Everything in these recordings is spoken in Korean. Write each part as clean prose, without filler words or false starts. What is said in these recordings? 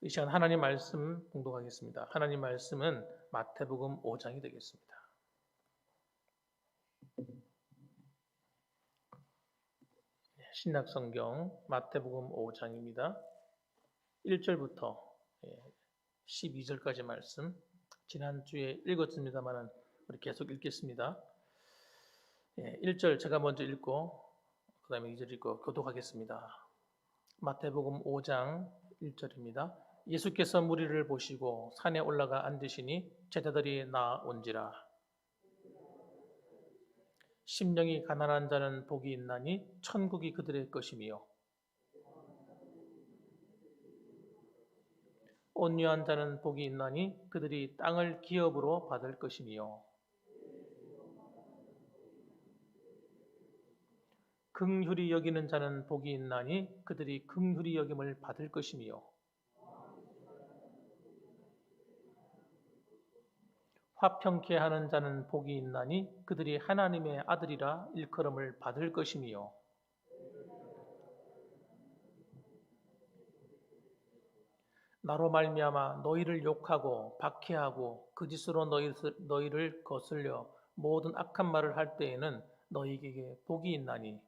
이 시간 하나님 말씀 공독하겠습니다. 하나님 말씀은 마태복음 5장이 되겠습니다. 신약성경 마태복음 5장입니다. 1절부터 12절까지 말씀, 지난주에 읽었습니다만 우리 계속 읽겠습니다. 1절 제가 먼저 읽고 그 다음에 2절 읽고 교독하겠습니다. 마태복음 5장 1절입니다. 예수께서 무리를 보시고 산에 올라가 앉으시니 제자들이 나온지라. 심령이 가난한 자는 복이 있나니 천국이 그들의 것이며, 온유한 자는 복이 있나니 그들이 땅을 기업으로 받을 것이며, 긍휼히 여기는 자는 복이 있나니 그들이 긍휼히 여김을 받을 것이며, 화평케 하는 자는 복이 있나니 그들이 하나님의 아들이라 일컬음을 받을 것이며, 나로 말미암아 너희를 욕하고 박해하고 거짓으로 너희를 거슬려 모든 악한 말을 할 때에는 너희에게 복이 있나니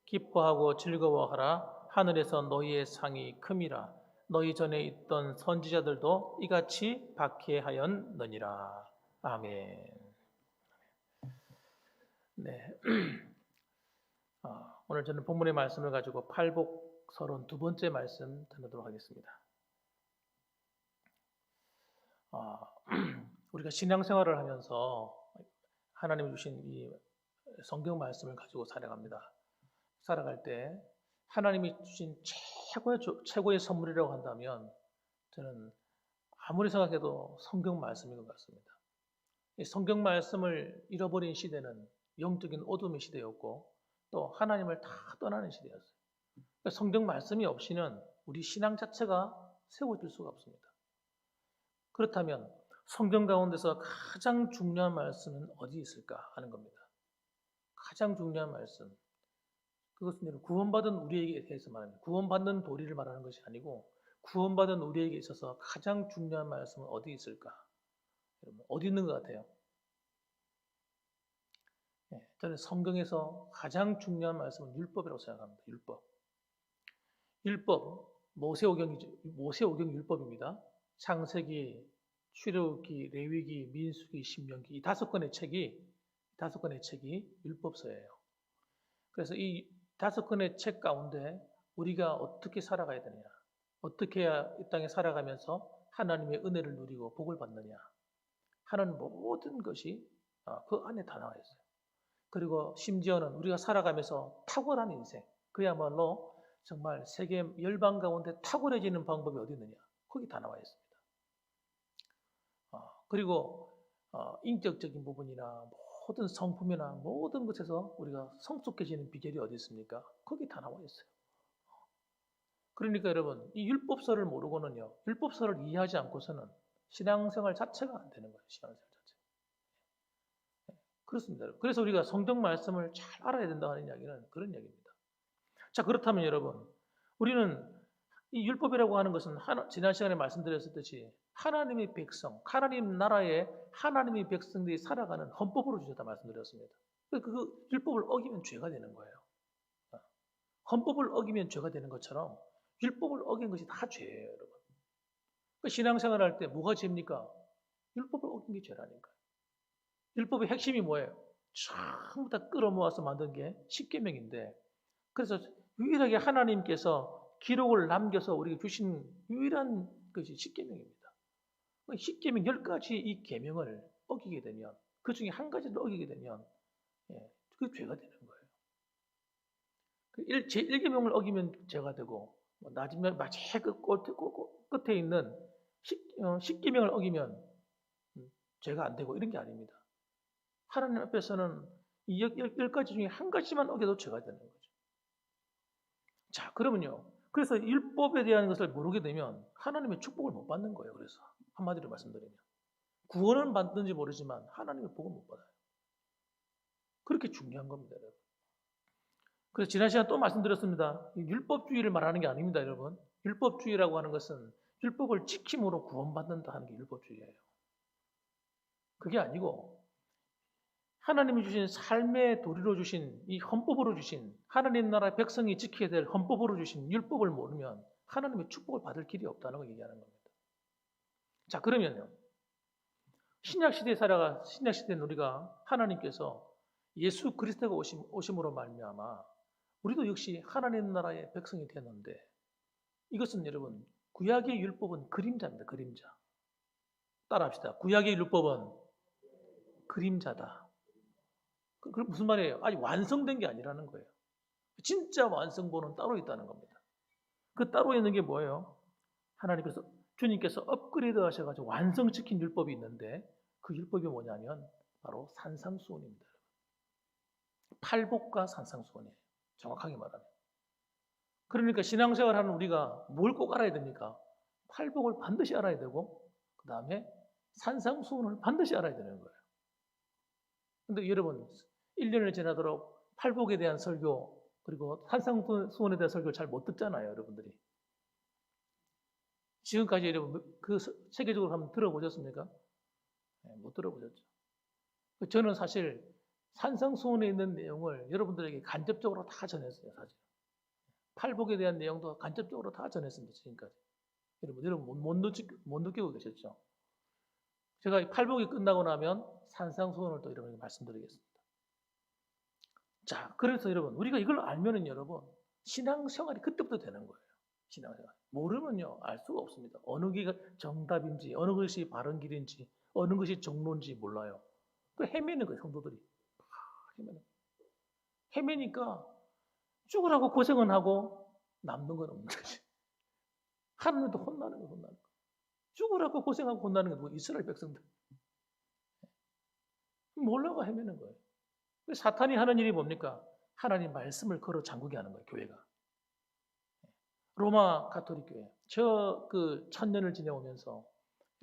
기뻐하고 즐거워하라. 하늘에서 너희의 상이 큼이라. 너희 전에 있던 선지자들도 이같이 박해하였느니라. 아멘. 네. 오늘 저는 본문의 말씀을 가지고 팔복 32번째 말씀 전하도록 하겠습니다. 우리가 신앙생활을 하면서 하나님이 주신 이 성경 말씀을 가지고 살아갈 때 하나님이 주신 최고의 선물이라고 한다면 저는 아무리 생각해도 성경 말씀인 것 같습니다. 이 성경 말씀을 잃어버린 시대는 영적인 어둠의 시대였고 또 하나님을 다 떠나는 시대였어요. 그러니까 성경 말씀이 없이는 우리 신앙 자체가 세워질 수가 없습니다. 그렇다면 성경 가운데서 가장 중요한 말씀은 어디 있을까 하는 겁니다. 가장 중요한 말씀, 그것은 구원받은 우리에게 대해서 말합니다. 구원받는 도리를 말하는 것이 아니고 구원받은 우리에게 있어서 가장 중요한 말씀은 어디 있을까? 여러분, 어디 있는 것 같아요? 저는 성경에서 가장 중요한 말씀은 율법이라고 생각합니다. 율법, 모세오경 율법입니다. 창세기, 출애굽기, 레위기, 민수기, 신명기 이 5권의 책이 율법서예요. 그래서 이 5권의 책 가운데 우리가 어떻게 살아가야 되느냐, 어떻게 해야 이 땅에 살아가면서 하나님의 은혜를 누리고 복을 받느냐 하는 모든 것이 그 안에 다 나와 있어요. 그리고 심지어는 우리가 살아가면서 탁월한 인생, 그야말로 정말 세계 열방 가운데 탁월해지는 방법이 어디 있느냐, 거기 다 나와 있습니다. 그리고 인격적인 부분이나 모든 성품이나 모든 것에서 우리가 성숙해지는 비결이 어디 있습니까? 거기 다 나와 있어요. 그러니까 여러분, 이 율법서를 모르고는요, 율법서를 이해하지 않고서는 신앙생활 자체가 안 되는 거예요. 신앙생활 자체. 그렇습니다. 그래서 우리가 성경 말씀을 잘 알아야 된다는 이야기는 그런 이야기입니다. 자, 그렇다면 여러분, 우리는 이 율법이라고 하는 것은 지난 시간에 말씀드렸듯이 하나님의 백성, 하나님 나라의 하나님의 백성들이 살아가는 헌법으로 주셨다 말씀드렸습니다. 그 율법을 어기면 죄가 되는 거예요. 헌법을 어기면 죄가 되는 것처럼 율법을 어긴 것이 다 죄예요, 여러분. 신앙생활 할 때 뭐가 죄입니까? 율법을 어긴 게 죄라니까요. 율법의 핵심이 뭐예요? 전부 다 끌어모아서 만든 게 십계명인데, 그래서 유일하게 하나님께서 기록을 남겨서 우리에게 주신 유일한 것이 십계명입니다. 십계명 10가지 이 계명을 어기게 되면, 그 중에 한 가지를 어기게 되면 그 죄가 되는 거예요. 제1계명을 어기면 죄가 되고, 마지막 끝에 있는 10계명을 어기면 죄가 안 되고 이런 게 아닙니다. 하나님 앞에서는 이 10가지 중에 한 가지만 어겨도 죄가 되는 거죠. 자, 그러면요. 그래서 율법에 대한 것을 모르게 되면 하나님의 축복을 못 받는 거예요. 그래서 한마디로 말씀드리면 구원은 받는지 모르지만 하나님의 복을 못 받아요. 그렇게 중요한 겁니다, 여러분. 그래서 지난 시간 또 말씀드렸습니다. 율법주의를 말하는 게 아닙니다, 여러분. 율법주의라고 하는 것은 율법을 지킴으로 구원받는다 하는 게 율법주의예요. 그게 아니고 하나님이 주신 삶의 도리로 주신 이 헌법으로 주신 하나님 나라의 백성이 지켜야 될 헌법으로 주신 율법을 모르면 하나님의 축복을 받을 길이 없다는 걸 얘기하는 겁니다. 자, 그러면요. 신약시대는 우리가 하나님께서 예수 그리스도가 오심으로 말미암아 우리도 역시 하나님 나라의 백성이 되었는데 이것은 여러분 구약의 율법은 그림자입니다. 그림자. 따라합시다. 구약의 율법은 그림자다. 그 무슨 말이에요? 아직 완성된 게 아니라는 거예요. 진짜 완성본은 따로 있다는 겁니다. 그 따로 있는 게 뭐예요? 주님께서 업그레이드 하셔가지고 완성시킨 율법이 있는데 그 율법이 뭐냐면 바로 산상수훈입니다. 팔복과 산상수훈이에요. 정확하게 말하면. 그러니까 신앙생활하는 우리가 뭘 꼭 알아야 됩니까? 팔복을 반드시 알아야 되고 그 다음에 산상수훈을 반드시 알아야 되는 거예요. 근데 여러분 1년을 지나도록 팔복에 대한 설교 그리고 산상수훈에 대한 설교를 잘 못 듣잖아요. 여러분들이. 지금까지 여러분 그 세계적으로 한번 들어보셨습니까? 네, 못 들어보셨죠. 저는 사실 산상수훈에 있는 내용을 여러분들에게 간접적으로 다 전했어요. 사실. 팔복에 대한 내용도 간접적으로 다 전했습니다. 지금까지. 여러분 못 느끼고 계셨죠? 제가 팔복이 끝나고 나면 산상수훈을 또 여러분에게 말씀드리겠습니다. 자, 그래서 여러분 우리가 이걸 알면은 여러분 신앙생활이 그때부터 되는 거예요. 신앙생활. 모르면요 알 수가 없습니다. 어느 게 정답인지 어느 것이 바른 길인지 어느 것이 정론인지 몰라요. 그 헤매는 거예요. 성도들이. 헤매니까 죽으라고 고생은 하고 남는 건 없는 거지. 하나님도 혼나는 거. 죽으라고 고생하고 혼나는 건 뭐 이스라엘 백성들. 몰라가 헤매는 거예요. 사탄이 하는 일이 뭡니까? 하나님 말씀을 걸어 잠그게 하는 거예요. 교회가. 로마 가톨릭 교회. 저 그 1000년을 지내오면서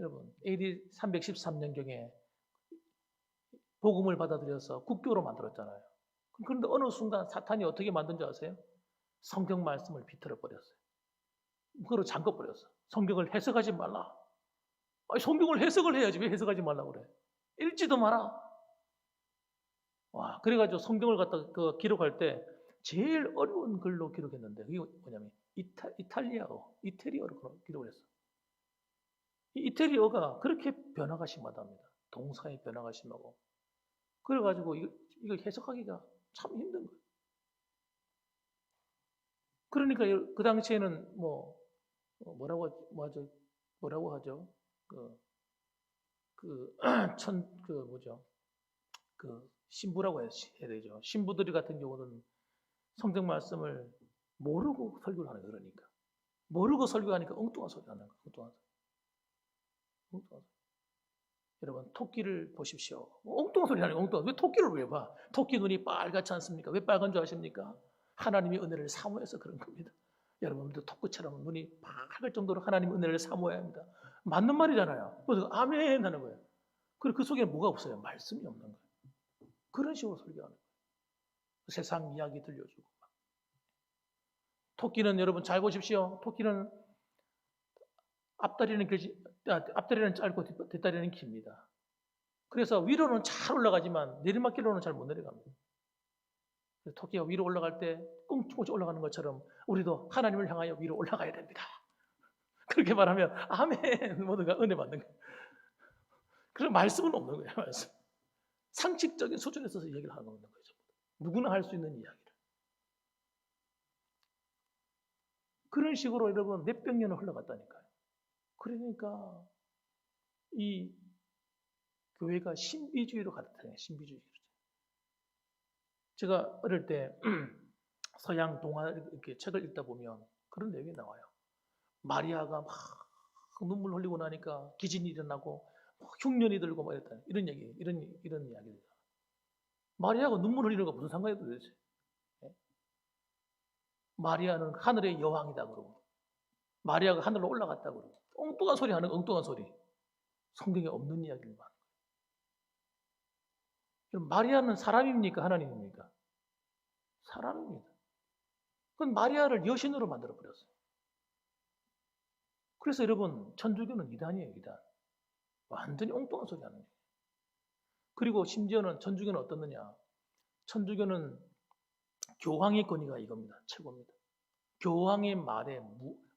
여러분 AD 313년경에 복음을 받아들여서 국교로 만들었잖아요. 그런데 어느 순간 사탄이 어떻게 만든 줄 아세요? 성경 말씀을 비틀어 버렸어요. 그걸 잠궈 버렸어. 성경을 해석하지 말라. 아니, 성경을 해석을 해야지 왜 해석하지 말라고 그래? 읽지도 마라. 와, 그래가지고 성경을 갖다 그 기록할 때 제일 어려운 글로 기록했는데 그게 뭐냐면 이태리어로 기록을 했어. 이 이태리어가 그렇게 변화가 심하답니다. 동사의 변화가 심하고. 그래가지고 이거 해석하기가 참 힘든 거예요. 그러니까 그 당시에는 뭐라고 하죠? 신부라고 해야 되죠. 신부들이 같은 경우는 성경 말씀을 모르고 설교를 하는 거예요. 그러니까. 모르고 설교하니까 엉뚱한 소리 하는 거예요. 엉뚱한 소리. 여러분, 토끼를 보십시오. 엉뚱한 소리 하는 거예요. 엉뚱한. 왜 토끼를 왜 봐? 토끼 눈이 빨갛지 않습니까? 왜 빨간 줄 아십니까? 하나님의 은혜를 사모해서 그런 겁니다. 여러분들도 토끼처럼 눈이 밝을 정도로 하나님의 은혜를 사모해야 합니다. 맞는 말이잖아요. 그래서 아멘 하는 거예요. 그리고 그 속에 뭐가 없어요? 말씀이 없는 거예요. 그런 식으로 설교하는 거예요. 세상 이야기 들려주고. 토끼는 여러분 잘 보십시오. 토끼는 앞다리는 짧고 뒷다리는 깁니다. 그래서 위로는 잘 올라가지만 내리막길로는 잘 못 내려갑니다. 토끼가 위로 올라갈 때 꽁충꽁충 올라가는 것처럼 우리도 하나님을 향하여 위로 올라가야 됩니다. 그렇게 말하면 아멘 모두가 은혜 받는 거예요. 그런 말씀은 없는 거예요. 말씀. 상식적인 수준에서 얘기를 하는 거죠. 누구나 할 수 있는 이야기를. 그런 식으로 여러분 몇백 년을 흘러갔다니까요. 그러니까 이 교회가 신비주의로 갔다니까요. 신비주의. 제가 어릴 때 서양 동화 이렇게 책을 읽다 보면 그런 내용이 나와요. 마리아가 막 눈물 흘리고 나니까 기진이 일어나고 흉년이 들고 막 이랬다. 이런 이야기들. 마리아가 눈물 흘리는 거 무슨 상관이 도대체? 마리아는 하늘의 여왕이다 그러고 마리아가 하늘로 올라갔다 그러고 엉뚱한 소리 하는 엉뚱한 소리. 성경에 없는 이야기를 막. 그럼 마리아는 사람입니까? 하나님입니까? 사람입니다. 그건 마리아를 여신으로 만들어 버렸어요. 그래서 여러분, 천주교는 이단이에요, 이단. 완전히 엉뚱한 소리 하는 거예요. 그리고 심지어는 천주교는 어떻느냐? 천주교는 교황의 권위가 이겁니다. 최고입니다. 교황의 말에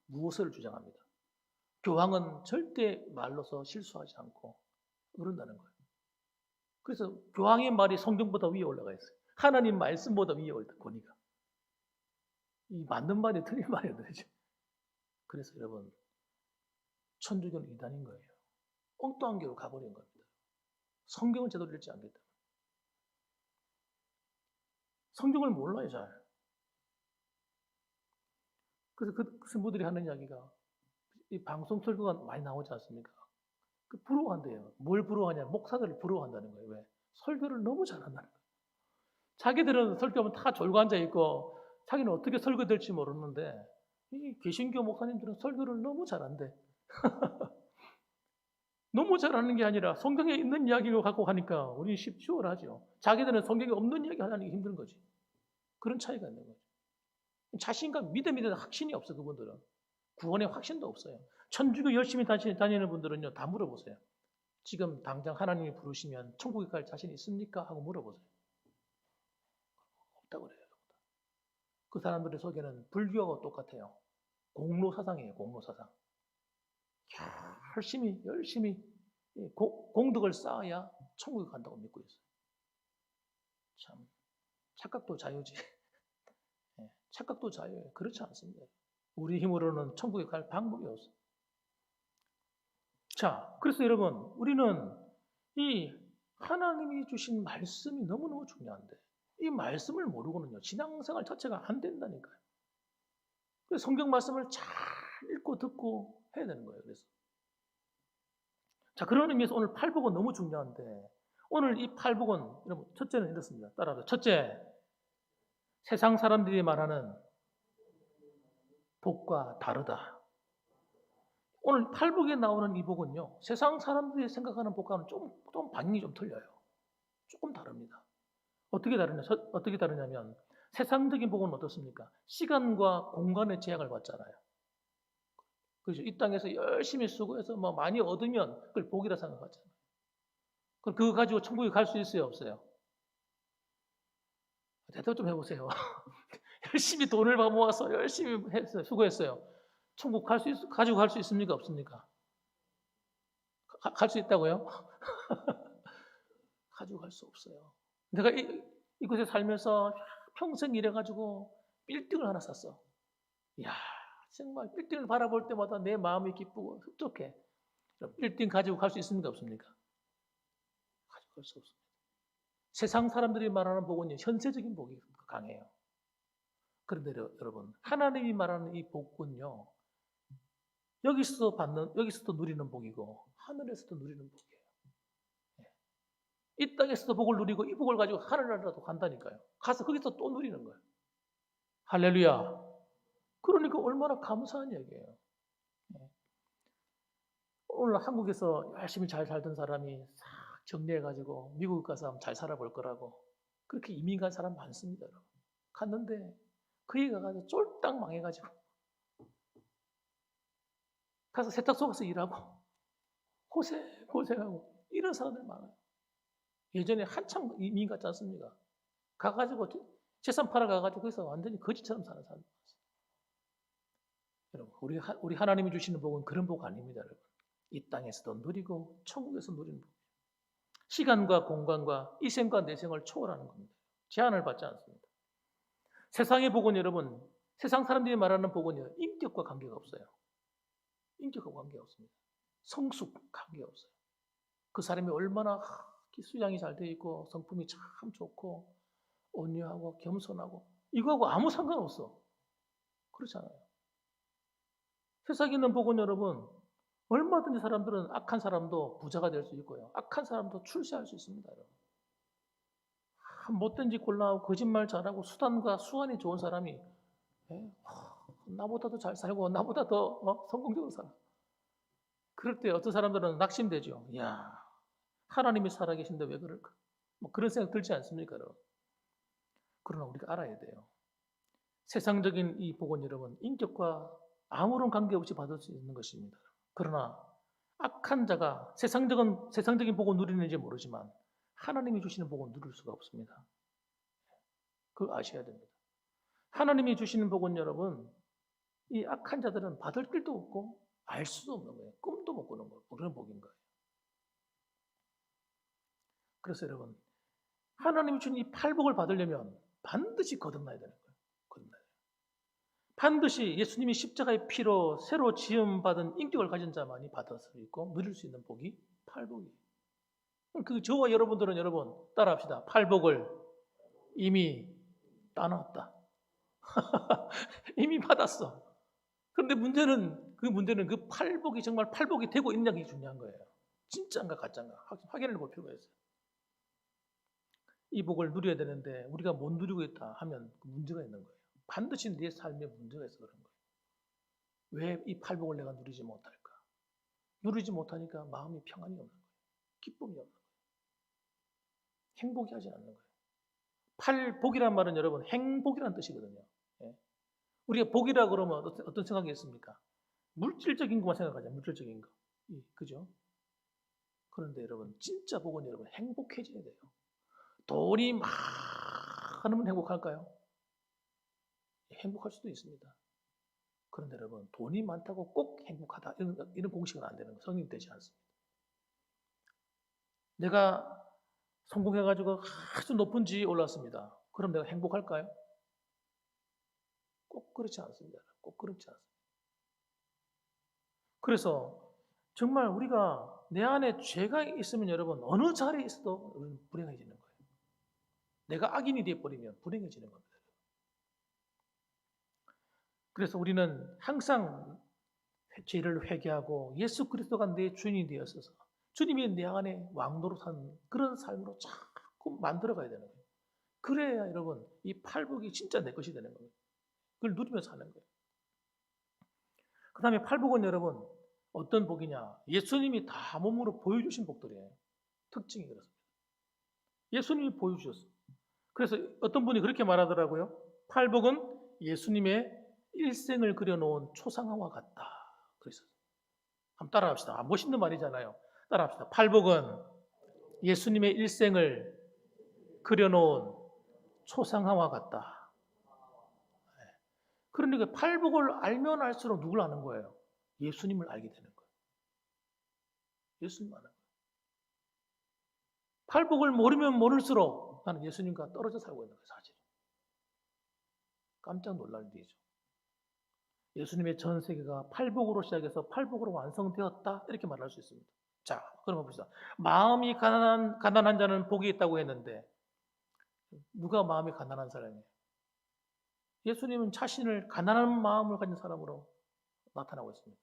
무엇을 주장합니다. 교황은 절대 말로서 실수하지 않고 그런다는 거예요. 그래서 교황의 말이 성경보다 위에 올라가 있어요. 하나님 말씀보다 위에 올라 권위가. 이 맞는 말이 틀린 말이 되죠. 그래서 여러분, 천주교는 이단인 거예요. 엉뚱한 길로 가버린 겁니다. 성경을 제대로 읽지 않기 때문에. 성경을 몰라요, 잘. 그래서 그 신부들이 하는 이야기가, 이 방송 설교가 많이 나오지 않습니까? 부러워한대요. 뭘 부러워하냐? 목사들을 부러워한다는 거예요. 왜? 설교를 너무 잘한다는 거예요. 자기들은 설교하면 다 졸고 앉아있고 자기는 어떻게 설교될지 모르는데 이 개신교 목사님들은 설교를 너무 잘한대. 너무 잘하는 게 아니라 성경에 있는 이야기를 갖고 가니까 우리 수월하죠. 자기들은 성경에 없는 이야기 하는 게 힘든 거지. 그런 차이가 있는 거죠. 자신감, 믿음에 대한 확신이 없어, 그분들은. 구원의 확신도 없어요. 천주교 열심히 다니는 분들은요, 다 물어보세요. 지금 당장 하나님이 부르시면 천국에 갈 자신 있습니까? 하고 물어보세요. 없다고 그래요. 그 사람들의 속에는 불교하고 똑같아요. 공로사상이에요, 공로사상. 열심히 공덕을 쌓아야 천국에 간다고 믿고 있어요. 참, 착각도 자유지. 착각도 자유예요. 그렇지 않습니다. 우리 힘으로는 천국에 갈 방법이 없어요. 자, 그래서 여러분, 우리는 이 하나님이 주신 말씀이 너무너무 중요한데 이 말씀을 모르고는요, 신앙생활 자체가 안 된다니까요. 그래서 성경 말씀을 잘 읽고 듣고 해야 되는 거예요. 그래서 자, 그런 의미에서 오늘 팔복은 너무 중요한데 오늘 이 팔복은 여러분, 첫째는 이렇습니다. 따라서 첫째, 세상 사람들이 말하는 복과 다르다. 오늘 팔복에 나오는 이 복은요, 세상 사람들이 생각하는 복과는 좀 방향이 좀 틀려요. 조금 다릅니다. 어떻게 다르냐면 세상적인 복은 어떻습니까? 시간과 공간의 제약을 받잖아요. 그렇죠? 이 땅에서 열심히 수고해서 뭐 많이 얻으면 그걸 복이라 생각하잖아요. 그럼 그거 가지고 천국에 갈 수 있어요, 없어요? 대답 좀 해보세요. 열심히 돈을 모아서 열심히 했어요, 수고했어요. 천국 가지고 갈 수 있습니까, 없습니까? 갈 수 있다고요? 가지고 갈 수 없어요. 내가 이곳에 살면서 평생 일해가지고 빌딩을 하나 샀어. 이야, 정말 빌딩을 바라볼 때마다 내 마음이 기쁘고 흡족해. 빌딩 가지고 갈 수 있습니까, 없습니까? 가지고 갈 수 없습니다. 세상 사람들이 말하는 복은 현세적인 복이 강해요. 그런데 여러분, 하나님이 말하는 이 복은요, 여기서도 누리는 복이고 하늘에서도 누리는 복이에요. 이 땅에서도 복을 누리고 이 복을 가지고 하늘나라도 간다니까요. 가서 거기서 또 누리는 거예요. 할렐루야. 그러니까 얼마나 감사한 얘기예요. 오늘 한국에서 열심히 잘 살던 사람이 싹 정리해가지고 미국 가서 잘 살아볼 거라고 그렇게 이민 간 사람 많습니다. 여러분. 갔는데 그 애가 가서 쫄딱 망해가지고 가서 세탁소 일하고 고생하고 이런 사람들 많아요. 예전에 한참 이민 갔지 않습니까? 가가지고 재산 팔아가가지고 거기서 완전히 거지처럼 사는 사람들 많아요. 여러분, 우리 하나님이 주시는 복은 그런 복 아닙니다. 여러분. 이 땅에서도 누리고 천국에서 누리는 복. 시간과 공간과 이 생과 내 생을 초월하는 겁니다. 제한을 받지 않습니다. 세상의 복은 여러분, 세상 사람들이 말하는 복은요, 인격과 관계가 없어요. 인격과 관계가 없습니다. 성숙 관계가 없어요. 그 사람이 얼마나 수양이 잘 되어 있고 성품이 참 좋고 온유하고 겸손하고 이거하고 아무 상관없어. 그렇잖아요. 세상에 있는 복은 여러분, 얼마든지 사람들은 악한 사람도 부자가 될 수 있고요. 악한 사람도 출세할 수 있습니다. 여러분. 못된 짓 골라하고 거짓말 잘하고 수단과 수완이 좋은 사람이 나보다 더 잘 살고 나보다 더 성공적으로 살아. 그럴 때 어떤 사람들은 낙심되죠. 이야, 하나님이 살아계신데 왜 그럴까? 뭐 그런 생각 들지 않습니까, 여러분? 그러나 우리가 알아야 돼요. 세상적인 이 복은 여러분, 인격과 아무런 관계없이 받을 수 있는 것입니다. 그러나 악한 자가 세상적인 복을 누리는지 모르지만 하나님이 주시는 복은 누릴 수가 없습니다. 그거 아셔야 됩니다. 하나님이 주시는 복은 여러분, 이 악한 자들은 받을 길도 없고 알 수도 없는 거예요. 꿈도 못 꾸는 거예요. 그런 복인 거예요. 그래서 여러분, 하나님이 주신 이 팔복을 받으려면 반드시 거듭나야 되는 거예요. 거듭나야 돼요. 반드시 예수님이 십자가의 피로 새로 지음받은 인격을 가진 자만이 받을 수 있고 누릴 수 있는 복이 팔복이에요. 그 저와 여러분들은 여러분 따라합시다. 팔복을 이미 따놨다. 이미 받았어. 그런데 문제는 그 팔복이 정말 팔복이 되고 있느냐가 중요한 거예요. 진짜인가 가짜인가 확인해 볼 필요가 있어요. 이 복을 누려야 되는데 우리가 못 누리고 있다 하면 문제가 있는 거예요. 반드시 내 삶에 문제가 있어 그런 거예요. 왜 이 팔복을 내가 누리지 못할까? 누리지 못하니까 마음이 평안이 없는 거예요. 기쁨이 없는 거예요. 행복이 하지 않는 거예요. 팔복이란 말은 여러분 행복이란 뜻이거든요. 예. 우리가 복이라 그러면 어떤 생각이 있습니까? 물질적인 것만 생각하자. 물질적인 거. 그죠? 그런데 여러분 진짜 복은 여러분 행복해져야 돼요. 돈이 많으면 행복할까요? 행복할 수도 있습니다. 그런데 여러분 돈이 많다고 꼭 행복하다 이런 공식은 안 되는 거예요. 성립되지 않습니다. 내가 성공해가지고 아주 높은 지위에 올랐습니다. 그럼 내가 행복할까요? 꼭 그렇지 않습니다. 꼭 그렇지 않습니다. 그래서 정말 우리가 내 안에 죄가 있으면 여러분 어느 자리에 있어도 불행해지는 거예요. 내가 악인이 되어버리면 불행해지는 겁니다. 그래서 우리는 항상 죄를 회개하고 예수 그리스도가 내 주인이 되었어서 주님이 내 안에 왕노릇하는 그런 삶으로 자꾸 만들어가야 되는 거예요. 그래야 여러분 이 팔복이 진짜 내 것이 되는 거예요. 그걸 누리면서 사는 거예요. 그 다음에 팔복은 여러분 어떤 복이냐? 예수님이 다 몸으로 보여주신 복들이에요. 특징이 그렇습니다. 예수님이 보여주셨어요. 그래서 어떤 분이 그렇게 말하더라고요. 팔복은 예수님의 일생을 그려놓은 초상화와 같다. 그래서 한번 따라합시다. 멋있는 말이잖아요. 따라합시다. 팔복은 예수님의 일생을 그려놓은 초상화와 같다. 그러니까 팔복을 알면 알수록 누굴 아는 거예요? 예수님을 알게 되는 거예요. 예수님 아는 거예요. 팔복을 모르면 모를수록 나는 예수님과 떨어져 살고 있는 거예요, 사실. 깜짝 놀랄 일이죠. 예수님의 전 세계가 팔복으로 시작해서 팔복으로 완성되었다 이렇게 말할 수 있습니다. 자, 그러면 봅시다. 마음이 가난한 자는 복이 있다고 했는데 누가 마음이 가난한 사람이에요? 예수님은 자신을 가난한 마음을 가진 사람으로 나타나고 있습니다.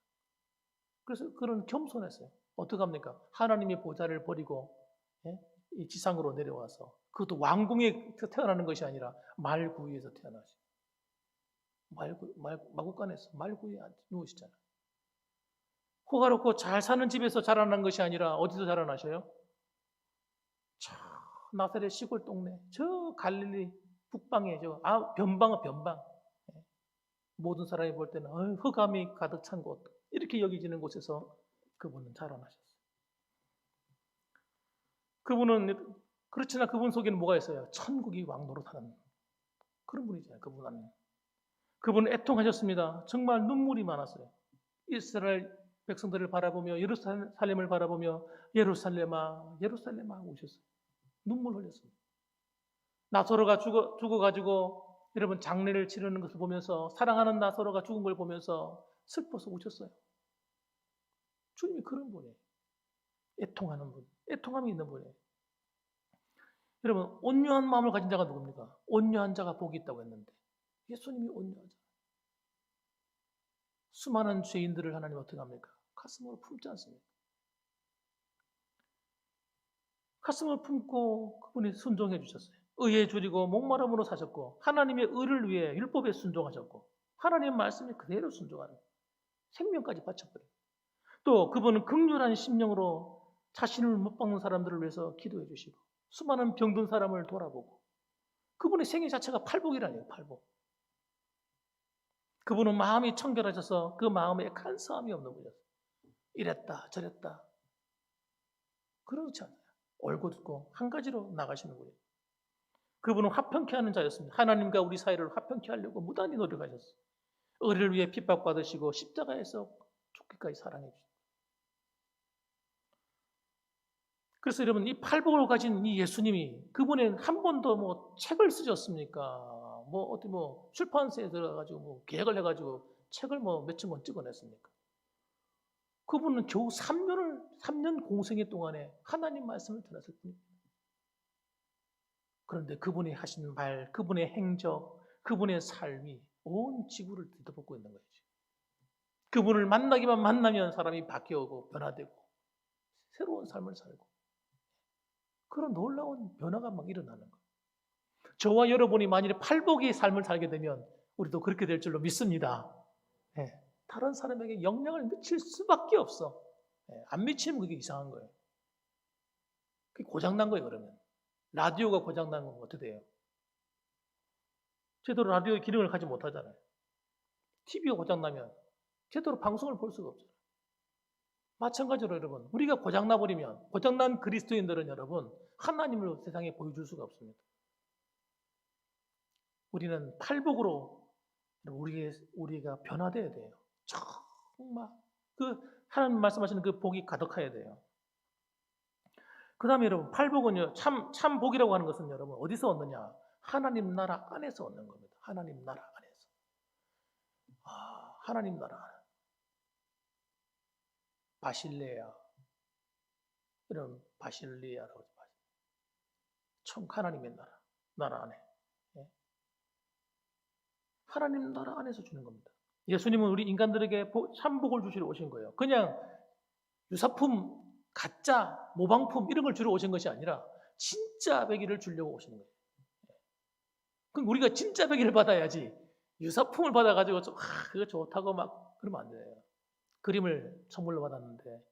그래서 그런 겸손했어요. 어떻게 합니까? 하나님의 보좌를 버리고 이 지상으로 내려와서 그것도 왕궁에 태어나는 것이 아니라 말구유에서 태어나시. 마구간에서 말구유에 누우시잖아요. 호화롭고 잘 사는 집에서 자라난 것이 아니라 어디서 자라나셔요? 저 나사렛 시골 동네, 저 갈릴리 북방에 변방. 모든 사람이 볼 때는 흑암이 가득 찬 곳, 이렇게 여겨지는 곳에서 그분은 자라나셨어요. 그분은 그렇지나 그분 속에는 뭐가 있어요? 천국이 왕노릇하는 그런 분이잖아요. 그분 안에. 그분은 애통하셨습니다. 정말 눈물이 많았어요. 이스라엘 백성들을 바라보며 예루살렘을 바라보며 예루살렘아 예루살렘아 우셨어요. 눈물 흘렸습니다. 나사로가 죽어가지고 여러분 장례를 치르는 것을 보면서 사랑하는 나사로가 죽은 걸 보면서 슬퍼서 우셨어요. 주님이 그런 분이에요. 애통하는 분, 애통함이 있는 분이에요. 여러분 온유한 마음을 가진 자가 누굽니까? 온유한 자가 복이 있다고 했는데 예수님이 온유하잖아요. 수많은 죄인들을 하나님 어떻게 합니까? 가슴으로 품지 않습니까? 가슴을 품고 그분이 순종해 주셨어요. 의에 줄이고 목마름으로 사셨고 하나님의 의를 위해 율법에 순종하셨고 하나님의 말씀에 그대로 순종하는 생명까지 바쳐버려요. 또 그분은 긍휼한 심령으로 자신을 못 박는 사람들을 위해서 기도해 주시고 수많은 병든 사람을 돌아보고 그분의 생애 자체가 팔복이라니요. 팔복. 그분은 마음이 청결하셔서 그 마음에 간사함이 없는 분이었어요. 이랬다 저랬다 그렇지 않아요. 옳고 듣고 한 가지로 나가시는 분이에요. 그분은 화평케 하는 자였습니다. 하나님과 우리 사이를 화평케 하려고 무단히 노력하셨어요. 의리를 위해 핍박받으시고 십자가에서 죽기까지 사랑해 주셨어요. 그래서 여러분 이 팔복을 가진 이 예수님이 그분은 한 번도 뭐 책을 쓰셨습니까? 뭐 어디 뭐 출판사에 들어가가지고 뭐 계약을 해가지고 책을 뭐 몇천 권 찍어냈습니까? 그분은 겨우 3년 공생애 동안에 하나님 말씀을 들었을 뿐입니다. 그런데 그분이 하신 말, 그분의 행적, 그분의 삶이 온 지구를 뒤덮고 있는 거죠. 그분을 만나기만 만나면 사람이 바뀌어오고 변화되고 새로운 삶을 살고 그런 놀라운 변화가 막 일어나는 거예요. 저와 여러분이 만일에 팔복의 삶을 살게 되면 우리도 그렇게 될 줄로 믿습니다. 네. 다른 사람에게 영향을 미칠 수밖에 없어. 네. 안 미치면 그게 이상한 거예요. 그게 고장난 거예요. 그러면 라디오가 고장난 건 어떻게 돼요? 제대로 라디오의 기능을 가지 못하잖아요. TV가 고장나면 제대로 방송을 볼 수가 없잖아요. 마찬가지로 여러분 우리가 고장나버리면 고장난 그리스도인들은 여러분 하나님을 세상에 보여줄 수가 없습니다. 우리는 팔복으로 우리가 변화돼야 돼요. 정말 그 하나님 말씀하시는 그 복이 가득해야 돼요. 그 다음에 여러분 팔복은요 참 복이라고 하는 것은 여러분 어디서 얻느냐? 하나님 나라 안에서 얻는 겁니다. 하나님 나라 안에서. 하나님 나라 안에. 바실레아 이런 바실리아라고 하죠. 총 하나님의 나라 안에. 하나님 나라 안에서 주는 겁니다. 예수님은 우리 인간들에게 참복을 주시러 오신 거예요. 그냥 유사품, 가짜, 모방품 이런 걸 주러 오신 것이 아니라 진짜 배기를 주려고 오시는 거예요. 그럼 우리가 진짜 배기를 받아야지 유사품을 받아가지고 그거 좋다고 막 그러면 안 돼요. 그림을 선물로 받았는데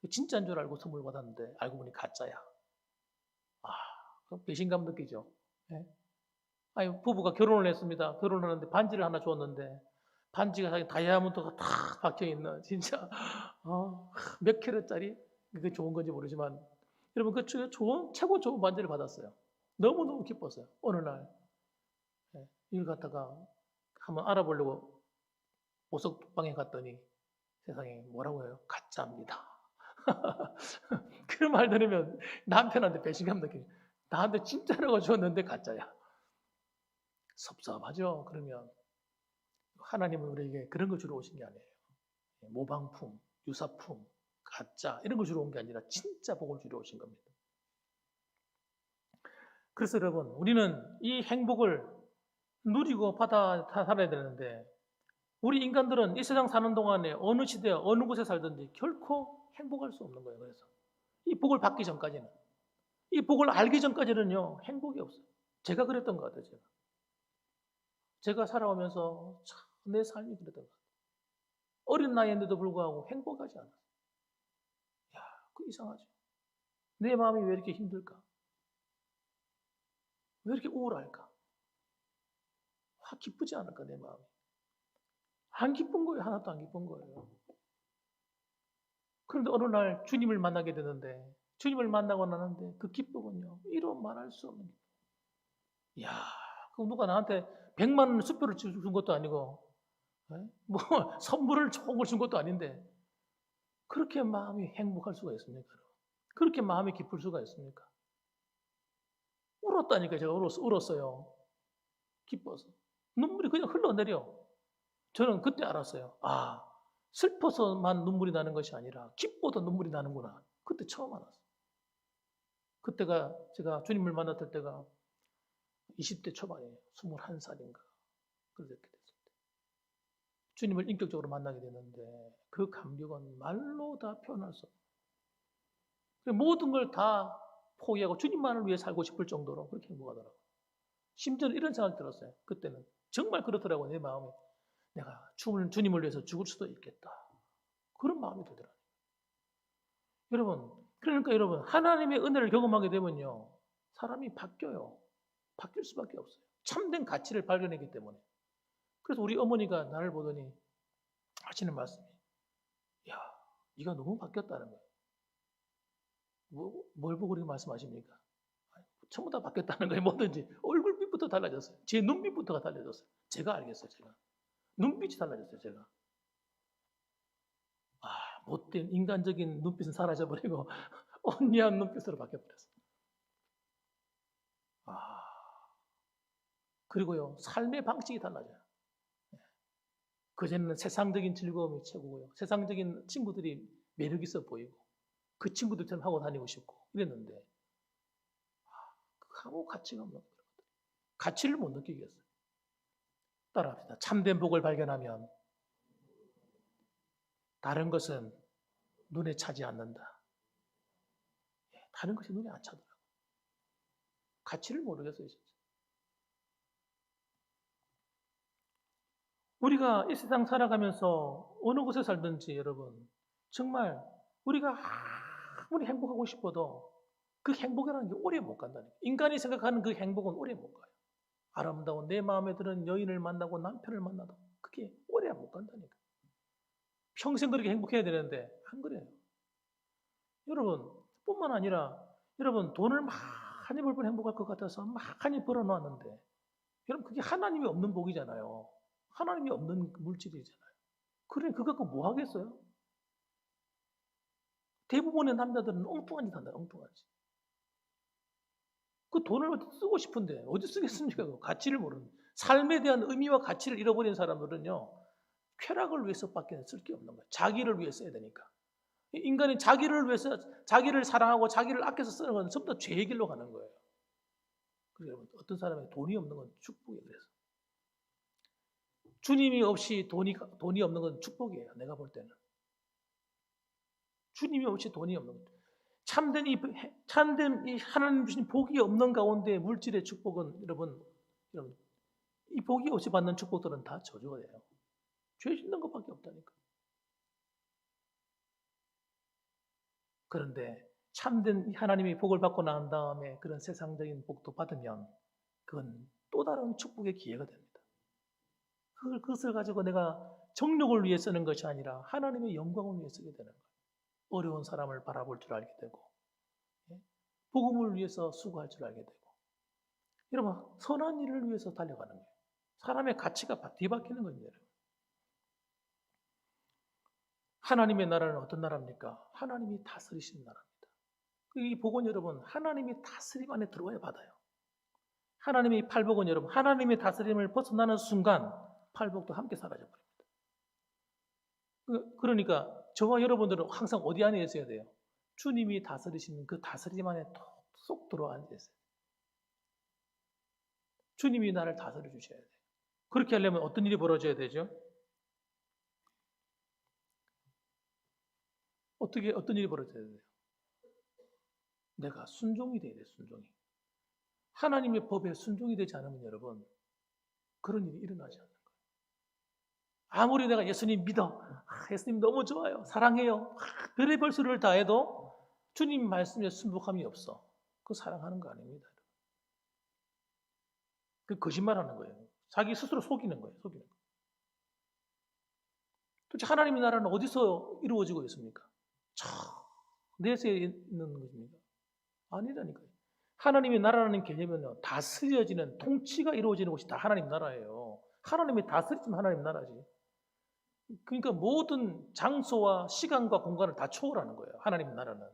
진짜인 줄 알고 선물 받았는데 알고 보니 가짜야. 그럼 배신감 느끼죠. 네? 아니 부부가 결혼을 했습니다. 결혼을 하는데 반지를 하나 주었는데 반지가 다이아몬드가 탁 박혀 있는 진짜 몇 캐럿짜리 그게 좋은 건지 모르지만 여러분 그 최고 좋은 반지를 받았어요. 너무너무 기뻤어요. 어느 날 이걸 갖다가 한번 알아보려고 보석방에 갔더니 세상에 뭐라고 해요? 가짜입니다. 그런 말 들으면 남편한테 배신감 느끼죠. 나한테 진짜라고 줬는데 가짜야. 섭섭하죠. 그러면 하나님은 우리에게 그런 거 주러 오신 게 아니에요. 모방품, 유사품, 가짜 이런 거 주러 온 게 아니라 진짜 복을 주러 오신 겁니다. 그래서 여러분 우리는 이 행복을 누리고 받아 살아야 되는데 우리 인간들은 이 세상 사는 동안에 어느 시대 어느 곳에 살든지 결코 행복할 수 없는 거예요. 그래서 이 복을 받기 전까지는 이 복을 알기 전까지는요 행복이 없어요. 제가 그랬던 것 같아요. 제가 살아오면서 참 내 삶이 그랬던 것 같아요. 어린 나이인데도 불구하고 행복하지 않았어요. 그 이상하죠. 내 마음이 왜 이렇게 힘들까? 왜 이렇게 우울할까? 기쁘지 않을까 내 마음이? 안 기쁜 거예요. 하나도 안 기쁜 거예요. 그런데 어느 날 주님을 만나게 되는데 주님을 만나고 나는데 그 기쁨은요 이루 말할 수 없는 기쁨. 그 누가 나한테 100만 원 수표를 준 것도 아니고 뭐 선물을 좋은 걸 준 것도 아닌데 그렇게 마음이 행복할 수가 있습니까? 그렇게 마음이 기쁠 수가 있습니까? 울었다니까 제가 울었어요. 기뻐서. 눈물이 그냥 흘러내려. 저는 그때 알았어요. 슬퍼서만 눈물이 나는 것이 아니라 기뻐도 눈물이 나는구나. 그때 처음 알았어요. 그때가 제가 주님을 만났을 때가 20대 초반이에요. 21살인가. 그렇게 됐을 때. 주님을 인격적으로 만나게 되는데 그 감격은 말로 다 표현할 수 없어요. 모든 걸 다 포기하고 주님만을 위해 살고 싶을 정도로 그렇게 행복하더라고요. 심지어는 이런 생각이 들었어요. 그때는 정말 그렇더라고요. 내 마음에 내가 주님을 위해서 죽을 수도 있겠다. 그런 마음이 들더라고요. 그러니까 여러분 하나님의 은혜를 경험하게 되면요 사람이 바뀌어요. 바뀔 수밖에 없어요. 참된 가치를 발견했기 때문에 그래서 우리 어머니가 나를 보더니 하시는 말씀이, 야, 네가 너무 바뀌었다는 거예요. 뭘 보고 그렇게 말씀하십니까? 전부 다 바뀌었다는 거예요. 뭐든지 얼굴빛부터 달라졌어요. 제 눈빛부터가 달라졌어요. 제가 알겠어요. 제가 눈빛이 달라졌어요. 제가 못된 인간적인 눈빛은 사라져버리고 언니한 눈빛으로 바뀌어버렸어요. 그리고요, 삶의 방식이 달라져요. 그전에는 세상적인 즐거움이 최고고요. 세상적인 친구들이 매력 있어 보이고 그 친구들처럼 하고 다니고 싶고 이랬는데 아무 가치가 없는 거예요. 가치를 못 느끼겠어요. 따라합시다. 참된 복을 발견하면 다른 것은 눈에 차지 않는다. 다른 것이 눈에 안 차더라고요. 가치를 모르겠어요. 진짜. 우리가 이 세상 살아가면서 어느 곳에 살든지 여러분 정말 우리가 아무리 행복하고 싶어도 그 행복이라는 게 오래 못 간다니까. 인간이 생각하는 그 행복은 오래 못 가요. 아름다운 내 마음에 드는 여인을 만나고 남편을 만나도 그게 오래 못 간다니까. 평생 그렇게 행복해야 되는데 안 그래요. 여러분 뿐만 아니라 여러분 돈을 많이 벌면 행복할 것 같아서 많이 벌어놨는데 여러분 그게 하나님이 없는 복이잖아요. 하나님이 없는 물질이잖아요. 그래 그거 갖고 뭐 하겠어요? 대부분의 남자들은 엉뚱한 짓 한다. 엉뚱한 짓. 그 돈을 쓰고 싶은데 어디 쓰겠습니까? 가치를 모르는. 삶에 대한 의미와 가치를 잃어버린 사람들은요. 쾌락을 위해서밖에 쓸 게 없는 거예요. 자기를 위해 써야 되니까. 인간이 자기를 위해서 자기를 사랑하고 자기를 아껴서 쓰는 건 전부 다 죄의 길로 가는 거예요. 그래서 어떤 사람이 돈이 없는 건 축복이에요. 그래서 주님이 없이 돈이 없는 건 축복이에요. 내가 볼 때는 주님이 없이 돈이 없는 것. 참된 이 하나님 주신 복이 없는 가운데 물질의 축복은 여러분 이 복이 없이 받는 축복들은 다 저주가 돼요. 죄 짓는 것밖에 없다니까. 그런데 참된 하나님이 복을 받고 난 다음에 그런 세상적인 복도 받으면 그건 또 다른 축복의 기회가 됩니다. 그것을 가지고 내가 정욕을 위해 쓰는 것이 아니라 하나님의 영광을 위해 쓰게 되는 거예요. 어려운 사람을 바라볼 줄 알게 되고 복음을 위해서 수고할 줄 알게 되고 여러분 선한 일을 위해서 달려가는 거예요. 사람의 가치가 뒤바뀌는 겁니다. 하나님의 나라는 어떤 나라입니까? 하나님이 다스리시는 나라입니다. 이 복은 여러분 하나님이 다스림 안에 들어와야 받아요. 하나님의 팔복은 여러분 하나님의 다스림을 벗어나는 순간 팔복도 함께 사라져버립니다. 그러니까 저와 여러분들은 항상 어디 안에 있어야 돼요? 주님이 다스리시는 그 다스림 안에 쏙 들어와 앉아있어요. 주님이 나를 다스려 주셔야 돼요. 그렇게 하려면 어떤 일이 벌어져야 되죠? 어떤 일이 벌어져야 돼요? 내가 순종이 돼야 돼요, 순종이. 하나님의 법에 순종이 되지 않으면 여러분, 그런 일이 일어나지 않는 거예요. 아무리 내가 예수님 믿어. 예수님 너무 좋아요. 사랑해요. 별의별 소리를 다 해도 주님 말씀에 순복함이 없어. 그거 사랑하는 거 아닙니다. 그 거짓말하는 거예요. 자기 스스로 속이는 거예요. 속이는 거예요. 도대체 하나님의 나라는 어디서 이루어지고 있습니까? 저 내세에 있는 것입니까? 아니라니까요. 하나님의 나라라는 개념은 다스려지는 통치가 이루어지는 곳이 다 하나님 나라예요. 하나님이 다스리면 하나님 나라지. 그러니까 모든 장소와 시간과 공간을 다 초월하는 거예요. 하나님 나라는.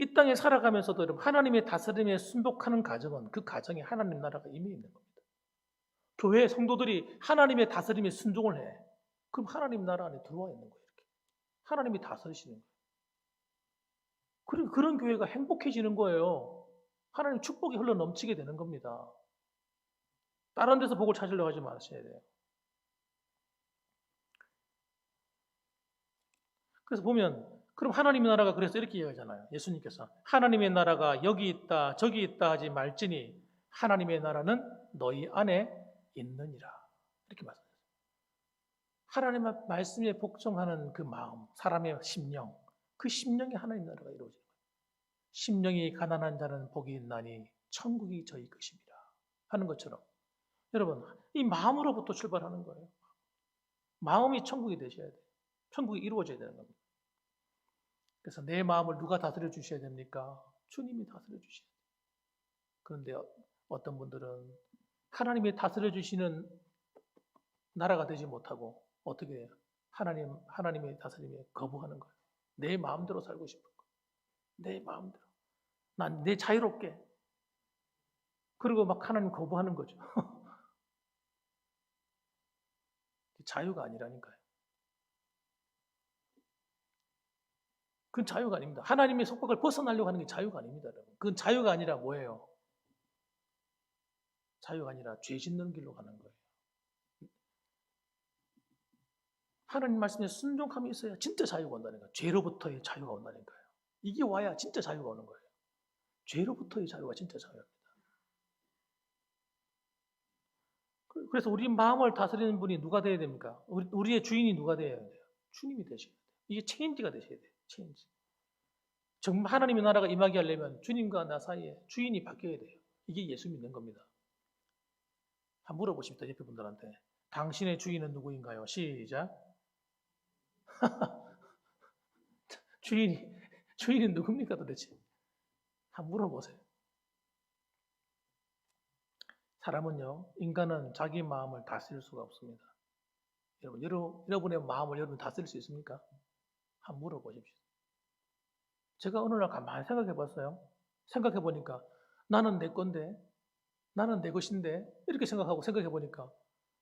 이 땅에 살아가면서도 여러분 하나님의 다스림에 순복하는 가정은 그 가정에 하나님 나라가 이미 있는 겁니다. 교회 성도들이 하나님의 다스림에 순종을 해. 그럼 하나님 나라 안에 들어와 있는 거예요. 이렇게. 하나님이 다스리시는 거예요. 그런 교회가 행복해지는 거예요. 하나님 축복이 흘러 넘치게 되는 겁니다. 다른 데서 복을 찾으려고 하지 마셔야 돼요. 그래서 보면 그럼 하나님의 나라가 그래서 이렇게 이야기하잖아요. 예수님께서 하나님의 나라가 여기 있다 저기 있다 하지 말지니 하나님의 나라는 너희 안에 있느니라. 이렇게 말씀하셨어요. 하나님의 말씀에 복종하는 그 마음, 사람의 심령, 그 심령에 하나님 나라가 이루어지는 거예요. 심령이 가난한 자는 복이 있나니 천국이 저희 것입니다. 하는 것처럼 여러분, 이 마음으로부터 출발하는 거예요. 마음이 천국이 되셔야 돼요. 천국이 이루어져야 되는 겁니다. 그래서 내 마음을 누가 다스려 주셔야 됩니까? 주님이 다스려 주셔야 돼요. 그런데 어떤 분들은 하나님이 다스려 주시는 나라가 되지 못하고 어떻게 해요? 하나님의 다스림에 거부하는 거예요. 내 마음대로 살고 싶은 거예요. 내 마음대로. 난 내 자유롭게. 그리고 막 하나님 거부하는 거죠. 자유가 아니라니까요. 그건 자유가 아닙니다. 하나님의 속박을 벗어나려고 하는 게 자유가 아닙니다, 여러분. 그건 자유가 아니라 뭐예요? 자유가 아니라 죄 짓는 길로 가는 거예요. 하나님 말씀에 순종함이 있어야 진짜 자유가 온다는 거예요. 죄로부터의 자유가 온다는 거예요. 이게 와야 진짜 자유가 오는 거예요. 죄로부터의 자유가 진짜 자유입니다. 그래서 우리 마음을 다스리는 분이 누가 되어야 됩니까? 우리의 주인이 누가 되어야 돼요? 주님이 되셔야 돼요. 이게 체인지가 되셔야 돼요. 체인지. 정말 하나님의 나라가 임하게 하려면 주님과 나 사이에 주인이 바뀌어야 돼요. 이게 예수 믿는 겁니다. 한번 물어보십시다. 옆에 분들한테. 당신의 주인은 누구인가요? 시작. 주인이 누굽니까 도대체? 한번 물어보세요. 사람은요, 인간은 자기 마음을 다스릴 수가 없습니다. 여러분의 마음을 여러분 다스릴 수 있습니까? 한번 물어보십시오. 제가 어느 날 가만히 생각해 봤어요. 생각해 보니까 나는 내 건데, 나는 내 것인데, 이렇게 생각하고 생각해 보니까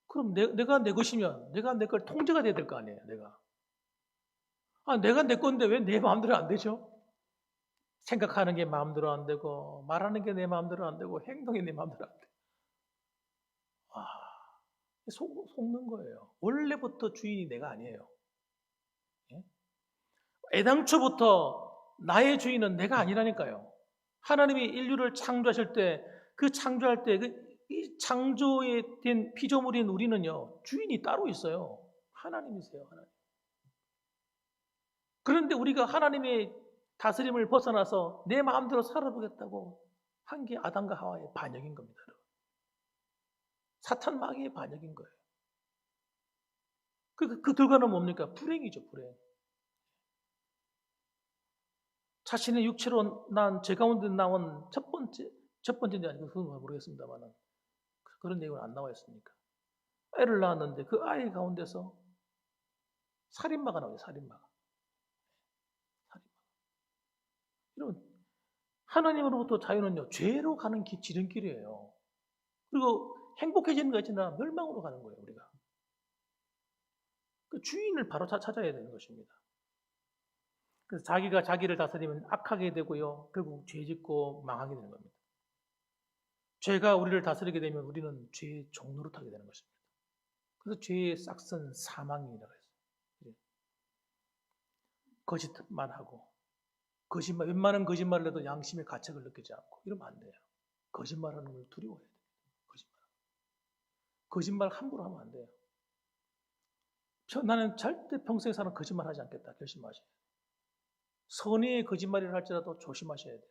그럼 내가 내 것이면 내가 내 걸 통제가 돼야 될 거 아니에요, 내가. 내가 내 건데 왜 내 마음대로 안 되죠? 생각하는 게 마음대로 안 되고, 말하는 게 내 마음대로 안 되고, 행동이 내 마음대로 안 돼. 속는 거예요. 원래부터 주인이 내가 아니에요. 예? 애당초부터 나의 주인은 내가 아니라니까요. 하나님이 인류를 창조하실 때, 그 창조할 때, 이 창조에 된 피조물인 우리는요, 주인이 따로 있어요. 하나님이세요, 하나님. 그런데 우리가 하나님의 다스림을 벗어나서 내 마음대로 살아보겠다고 한 게 아담과 하와의 반역인 겁니다. 사탄 마귀의 반역인 거예요. 그 결과는 뭡니까? 불행이죠, 불행. 자신의 육체로 난 제 가운데 나온 첫 번째인지 아니고 그건 모르겠습니다만은 그런 내용은 안 나와 있으니까. 애를 낳았는데 그 아이 가운데서 살인마가 나오죠, 살인마가. 여러분, 하나님으로부터 자유는요, 죄로 가는 지름길이에요. 그리고 행복해지는 거 있지나 멸망으로 가는 거예요, 우리가. 그 주인을 바로 찾아야 되는 것입니다. 그래서 자기가 자기를 다스리면 악하게 되고요, 결국 죄 짓고 망하게 되는 겁니다. 죄가 우리를 다스리게 되면 우리는 죄의 종로로 타게 되는 것입니다. 그래서 죄의 싹슨 사망이라고 했어요. 거짓말 하고, 웬만한 거짓말을 해도 양심의 가책을 느끼지 않고, 이러면 안 돼요. 거짓말하는 걸 두려워해야 돼요. 거짓말 함부로 하면 안 돼요. 나는 절대 평생에 사는 거짓말 하지 않겠다. 결심하셔야 돼요. 선의의 거짓말을 할지라도 조심하셔야 돼요.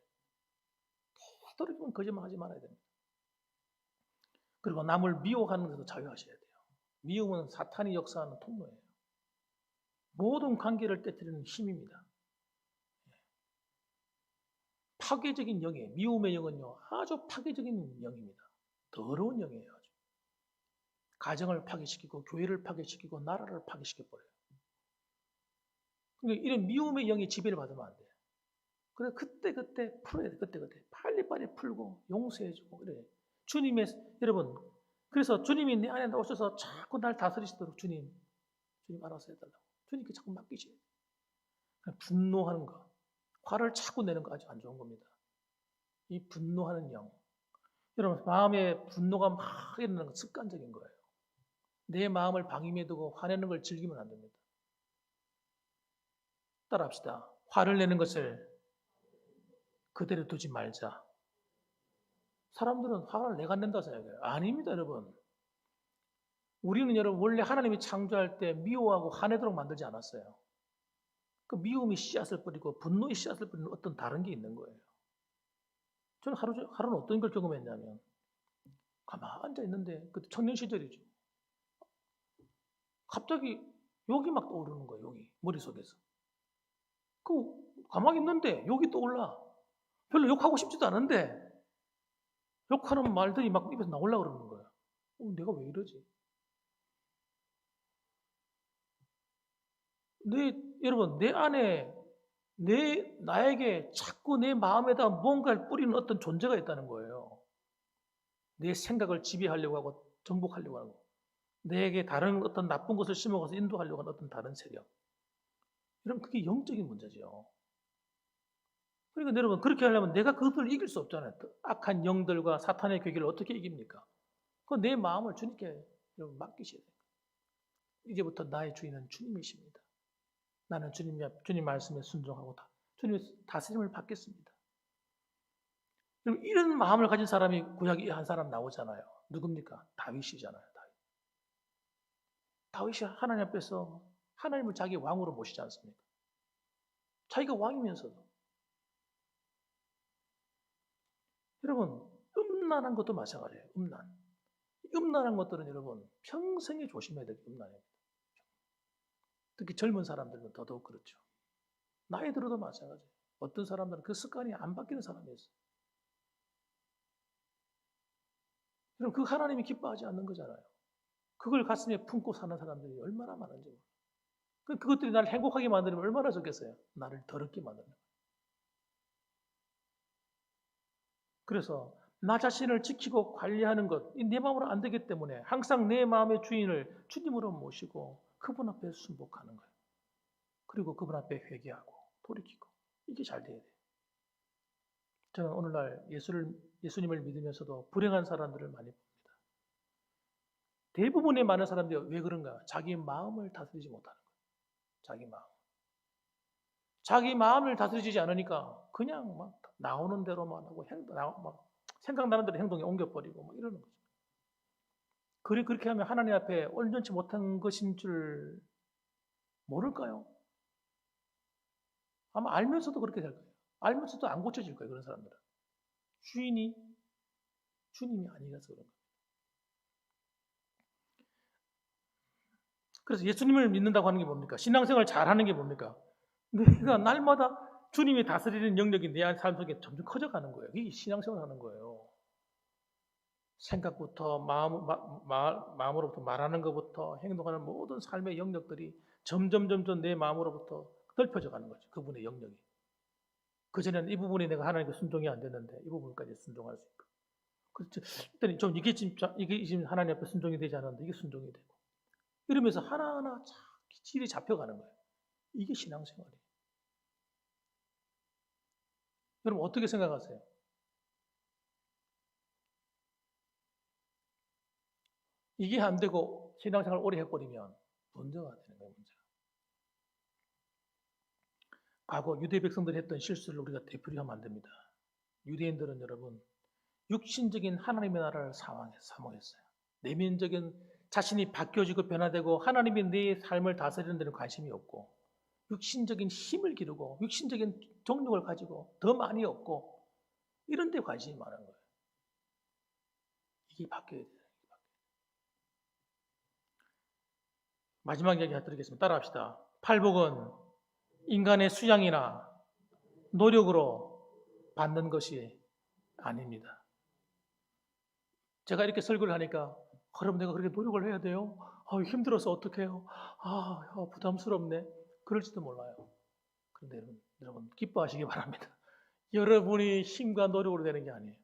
되도록이면 거짓말 하지 말아야 됩니다. 그리고 남을 미워하는 것도 자유하셔야 돼요. 미움은 사탄이 역사하는 통로예요. 모든 관계를 깨뜨리는 힘입니다. 파괴적인 영이에요. 미움의 영은요, 아주 파괴적인 영입니다. 더러운 영이에요. 아주. 가정을 파괴시키고, 교회를 파괴시키고, 나라를 파괴시켜버려요. 그러니까 이런 미움의 영이 지배를 받으면 안 돼요. 그래서 그때 풀어야 돼. 그때 빨리빨리 풀고 용서해주고 그래. 여러분, 그래서 주님이 내 안에 오셔서 자꾸 날 다스리시도록 주님 알아서 해달라고. 주님께 자꾸 맡기셔야 돼요. 분노하는 거, 화를 자꾸 내는 거 아주 안 좋은 겁니다. 이 분노하는 영. 여러분, 마음에 분노가 막 일어나는 건 습관적인 거예요. 내 마음을 방임해 두고 화내는 걸 즐기면 안 됩니다. 따라합시다. 화를 내는 것을 그대로 두지 말자. 사람들은 화를 내가 낸다 생각해요. 아닙니다, 여러분. 우리는 여러분 원래 하나님이 창조할 때 미워하고 화내도록 만들지 않았어요. 그 미움이 씨앗을 뿌리고 분노의 씨앗을 뿌리는 어떤 다른 게 있는 거예요. 저는 하루는 어떤 걸 경험했냐면 가만히 앉아 있는데 그때 청년 시절이죠. 갑자기 욕이 막 떠오르는 거예요. 욕이 머릿속에서. 가만히 있는데 욕이 떠올라. 별로 욕하고 싶지도 않은데 욕하는 말들이 막 입에서 나오려고 그러는 거예요. 내가 왜 이러지? 여러분, 내 안에 나에게 자꾸 내 마음에다 뭔가를 뿌리는 어떤 존재가 있다는 거예요. 내 생각을 지배하려고 하고 정복하려고 하고 내게 다른 어떤 나쁜 것을 심어가서 인도하려고 하는 어떤 다른 세력. 여러분, 그게 영적인 문제죠. 그러니까 여러분, 그렇게 하려면 내가 그것을 이길 수 없잖아요. 악한 영들과 사탄의 괴계를 어떻게 이깁니까? 그 내 마음을 주님께 여러분 맡기셔야 돼요. 이제부터 나의 주인은 주님이십니다. 나는 주님 말씀에 순종하고 주님의 다스림을 받겠습니다. 이런 마음을 가진 사람이 구약에 한 사람 나오잖아요. 누굽니까? 다윗이잖아요. 다윗이 하나님 앞에서 하나님을 자기 왕으로 모시지 않습니까? 자기가 왕이면서도. 여러분, 음란한 것도 마찬가지예요. 음란한 것들은 여러분 평생에 조심해야 될 음란입니다. 특히 젊은 사람들은 더더욱 그렇죠. 나이 들어도 마찬가지예요. 어떤 사람들은 그 습관이 안 바뀌는 사람이 있어요. 그럼 그 하나님이 기뻐하지 않는 거잖아요. 그걸 가슴에 품고 사는 사람들이 얼마나 많은지 몰라요. 그것들이 나를 행복하게 만들면 얼마나 좋겠어요. 나를 더럽게 만드는 거예요. 그래서 나 자신을 지키고 관리하는 것, 내 마음으로 안 되기 때문에 항상 내 마음의 주인을 주님으로 모시고 그분 앞에 순복하는 거예요. 그리고 그분 앞에 회개하고 돌이키고 이게 잘 돼야 돼요. 저는 오늘날 예수님을 믿으면서도 불행한 사람들을 많이 봅니다. 대부분의 많은 사람들이 왜 그런가? 자기 마음을 다스리지 못하는 거예요. 자기 마음을 다스리지 않으니까 그냥 막 나오는 대로만 하고 생각나는 대로 행동에 옮겨버리고 막 이러는 거죠. 그렇게 하면 하나님 앞에 온전치 못한 것인 줄 모를까요? 아마 알면서도 그렇게 될 거예요. 알면서도 안 고쳐질 거예요. 그런 사람들은. 주님이 아니라서 그런 거예요. 그래서 예수님을 믿는다고 하는 게 뭡니까? 신앙생활 잘하는 게 뭡니까? 내가 날마다 주님이 다스리는 영역이 내 삶 속에 점점 커져가는 거예요. 이게 신앙생활 하는 거예요. 생각부터 마음으로부터 말하는 것부터 행동하는 모든 삶의 영역들이 점점 내 마음으로부터 넓혀져 가는 거죠. 그분의 영역이. 그전에는 이 부분이 내가 하나님께 순종이 안 됐는데 이 부분까지 순종할 수 있고. 그렇죠. 일단 좀 이게 지금 하나님 앞에 순종이 되지 않았는데 이게 순종이 되고. 이러면서 하나하나 질이 잡혀가는 거예요. 이게 신앙생활이에요. 여러분 어떻게 생각하세요? 이게 안 되고 신앙생활 오래 해버리면 문제가 되는 거예요. 문제가. 과거 유대 백성들이 했던 실수를 우리가 되풀이하면 안 됩니다. 유대인들은 여러분 육신적인 하나님의 나라를 사모했어요. 내면적인 자신이 바뀌어지고 변화되고 하나님이 내 삶을 다스리는 데는 관심이 없고 육신적인 힘을 기르고 육신적인 정욕을 가지고 더 많이 얻고 이런 데 관심이 많은 거예요. 이게 바뀌어야 돼요. 마지막 이야기 드리겠습니다. 따라합시다. 팔복은 인간의 수양이나 노력으로 받는 것이 아닙니다. 제가 이렇게 설교를 하니까 그럼 내가 그렇게 노력을 해야 돼요? 힘들어서 어떡해요? 부담스럽네. 그럴지도 몰라요. 그런데 여러분 기뻐하시기 바랍니다. 여러분이 힘과 노력으로 되는 게 아니에요.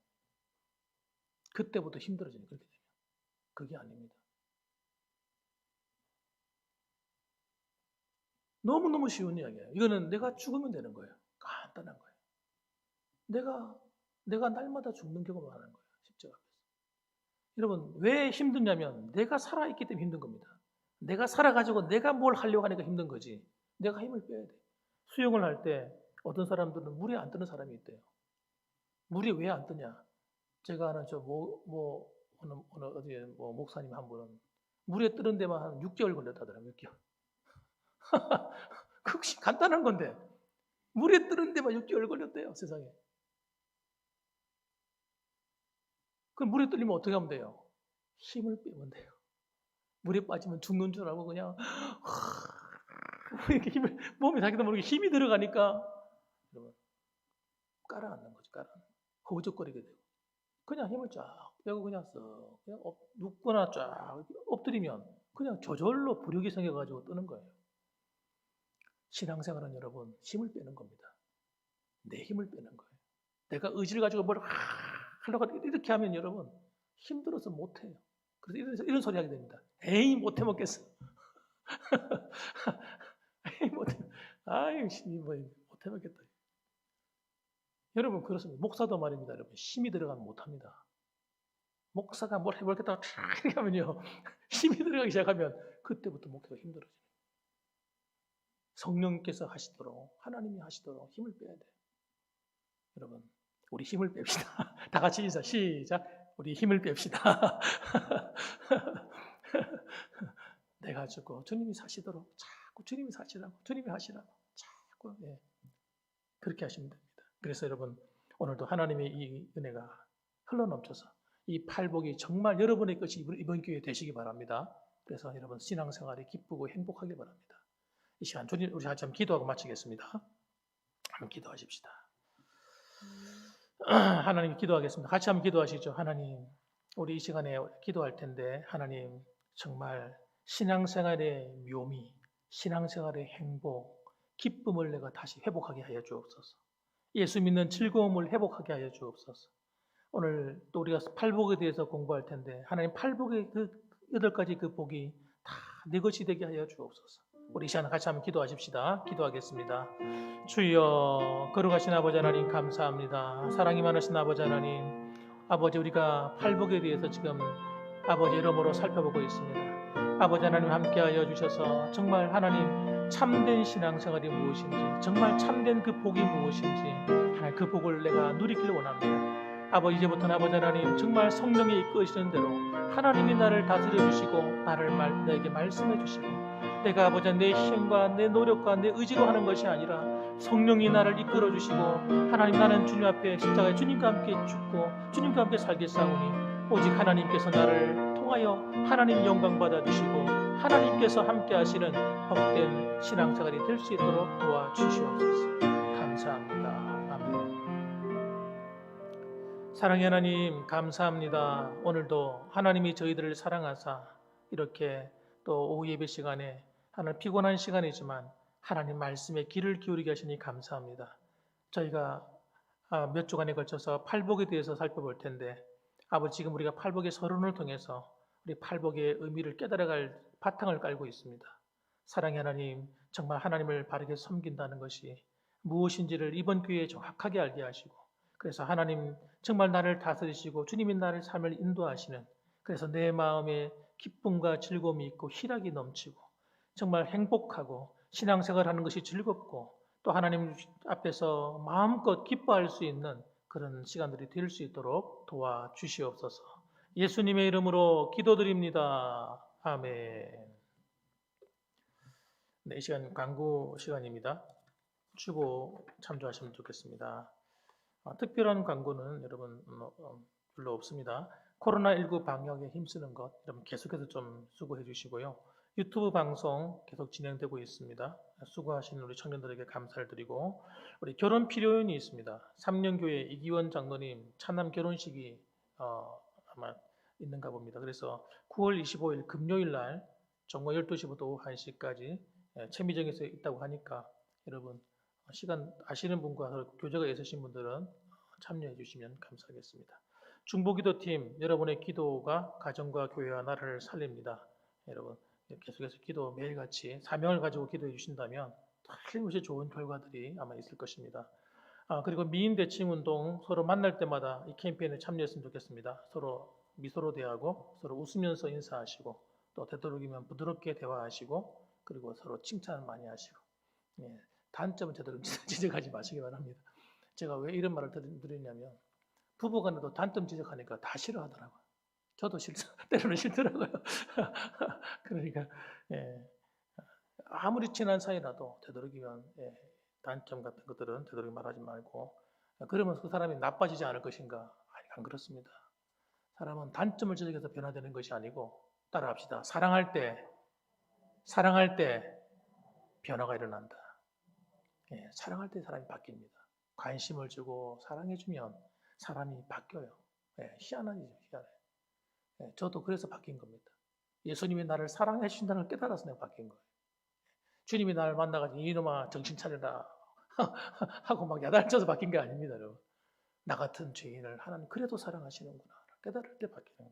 그때부터 힘들어지는 그렇게 되면. 그게 아닙니다. 너무너무 쉬운 이야기예요. 이거는 내가 죽으면 되는 거예요. 간단한 거예요. 내가 날마다 죽는 경험을 하는 거예요. 십자가 앞에서. 여러분 왜 힘드냐면 내가 살아있기 때문에 힘든 겁니다. 내가 살아가지고 내가 뭘 하려고 하니까 힘든 거지. 내가 힘을 빼야 돼. 수영을 할 때 어떤 사람들은 물에 안 뜨는 사람이 있대요. 물이 왜 안 뜨냐? 제가 아는 어느 어디에 목사님 한 분은 물에 뜨는 데만 한 6개월 걸렸다더라고요. 6개월. 그 간단한 건데 물에 뜨는 데만 6개월 걸렸대요. 세상에. 그럼 물에 떨리면 어떻게 하면 돼요? 힘을 빼면 돼요. 물에 빠지면 죽는 줄 알고 그냥 이렇게 힘을 몸에 자기도 모르게 힘이 들어가니까 여러분 깔아앉는 거죠. 허우적거리게 되고 그냥 힘을 쫙 빼고 그냥 그냥 눕거나 쫙 엎드리면 그냥 저절로 부력이 생겨가지고 뜨는 거예요. 신앙생활은 여러분 힘을 빼는 겁니다. 내 힘을 빼는 거예요. 내가 의지를 가지고 뭘 하려고 이렇게 하면 여러분 힘들어서 못해요. 그래서 이런 소리 하게 됩니다. 에이 못해 먹겠어. 에이 못해. 아유 뭐 못해 먹겠다. 여러분 그렇습니다. 목사도 말입니다. 여러분 힘이 들어가면 못합니다. 목사가 뭘 해볼겠다고 이렇게 하면요 힘이 들어가기 시작하면 그때부터 목회가 힘들어져요. 성령께서 하시도록 하나님이 하시도록 힘을 빼야 돼요. 여러분 우리 힘을 뺍시다. 다 같이 인사 시작. 우리 힘을 뺍시다. 내가 죽고 주님이 사시도록 자꾸 주님이 사시라고 주님이 하시라고 자꾸 그렇게 하시면 됩니다. 그래서 여러분 오늘도 하나님의 이 은혜가 흘러넘쳐서 이 팔복이 정말 여러분의 것이 이번 기회에 되시기 바랍니다. 그래서 여러분 신앙생활이 기쁘고 행복하길 바랍니다. 이 시간 주님 우리 같이 한번 기도하고 마치겠습니다. 한번 기도하십시다. 하나님 기도하겠습니다. 같이 한번 기도하시죠. 하나님 우리 이 시간에 기도할 텐데 하나님 정말 신앙생활의 묘미, 신앙생활의 행복, 기쁨을 내가 다시 회복하게 하여 주옵소서. 예수 믿는 즐거움을 회복하게 하여 주옵소서. 오늘 또 우리가 팔복에 대해서 공부할 텐데 하나님 팔복의 그 8가지 그 복이 다 내 것이 되게 하여 주옵소서. 우리 이 시간 같이 한번 기도하십시다. 기도하겠습니다. 주여 거룩하신 아버지 하나님 감사합니다. 사랑이 많으신 아버지 하나님, 아버지 우리가 팔복에 대해서 지금 아버지 여러모로 살펴보고 있습니다. 아버지 하나님 함께하여 주셔서 정말 하나님 참된 신앙생활이 무엇인지, 정말 참된 그 복이 무엇인지 하나님 그 복을 내가 누리길 원합니다. 아버지 이제부터는 아버지 하나님 정말 성령이 이끄시는 대로 하나님이 나를 다스려 주시고 나에게 말씀해 주시고 내가 아버지 내 힘과 내 노력과 내 의지로 하는 것이 아니라 성령이 나를 이끌어 주시고 하나님 나는 주님 앞에 십자가에 주님과 함께 죽고 주님과 함께 살겠사오니 오직 하나님께서 나를 통하여 하나님 영광 받아 주시고 하나님께서 함께 하시는 복된 신앙생활이 될 수 있도록 도와주시옵소서. 감사합니다. 아멘. 사랑의 하나님 감사합니다. 오늘도 하나님이 저희들을 사랑하사 이렇게 또 오후 예배 시간에 하나님 피곤한 시간이지만 하나님 말씀에 귀를 기울이게 하시니 감사합니다. 저희가 몇 주간에 걸쳐서 팔복에 대해서 살펴볼 텐데 아버지 지금 우리가 팔복의 서론을 통해서 우리 팔복의 의미를 깨달아갈 바탕을 깔고 있습니다. 사랑의 하나님 정말 하나님을 바르게 섬긴다는 것이 무엇인지를 이번 기회에 정확하게 알게 하시고 그래서 하나님 정말 나를 다스리시고 주님이 나를 삶을 인도하시는 그래서 내 마음에 기쁨과 즐거움이 있고 희락이 넘치고 정말 행복하고 신앙생활하는 것이 즐겁고 또 하나님 앞에서 마음껏 기뻐할 수 있는 그런 시간들이 될 수 있도록 도와주시옵소서. 예수님의 이름으로 기도드립니다. 아멘. 네, 이 시간 광고 시간입니다. 주보 참조하시면 좋겠습니다. 특별한 광고는 여러분 별로 없습니다. 코로나19 방역에 힘쓰는 것 여러분 계속해서 좀 수고해 주시고요. 유튜브 방송 계속 진행되고 있습니다. 수고하시는 우리 청년들에게 감사를 드리고 우리 결혼 필요연이 있습니다. 3년교회 이기원 장로님 차남 결혼식이 아마 있는가 봅니다. 그래서 9월 25일 금요일 날 정오 12시부터 오후 1시까지 채미정에서 있다고 하니까 여러분 시간 아시는 분과 교제가 있으신 분들은 참여해 주시면 감사하겠습니다. 중보기도팀 여러분의 기도가 가정과 교회와 나라를 살립니다. 여러분 계속해서 기도 매일같이 사명을 가지고 기도해 주신다면 틀림없이 좋은 결과들이 아마 있을 것입니다. 그리고 미인 대칭 운동 서로 만날 때마다 이 캠페인에 참여했으면 좋겠습니다. 서로 미소로 대하고 서로 웃으면서 인사하시고 또 되도록이면 부드럽게 대화하시고 그리고 서로 칭찬을 많이 하시고 단점은 제대로 지적하지 마시기 바랍니다. 제가 왜 이런 말을 드리냐면 부부간에도 단점 지적하니까 다 싫어하더라고요. 저도 때로는 싫더라고요. 그러니까 아무리 친한 사이라도 되도록이면 단점 같은 것들은 되도록 말하지 말고 그러면 그 사람이 나빠지지 않을 것인가? 아니, 안 그렇습니다. 사람은 단점을 지적해서 변화되는 것이 아니고, 따라합시다. 사랑할 때 변화가 일어난다. 예, 사랑할 때 사람이 바뀝니다. 관심을 주고 사랑해주면 사람이 바뀌어요. 예, 희한하죠, 희한해. 예, 저도 그래서 바뀐 겁니다. 예수님이 나를 사랑해 주신다는 걸 깨달아서 내가 바뀐 거예요. 주님이 나를 만나가지고 이놈아 정신 차려라 하고 막 야단쳐서 바뀐 게 아닙니다, 여러분. 나 같은 죄인을 하나님 그래도 사랑하시는구나 깨달을 때 바뀌는 거예요.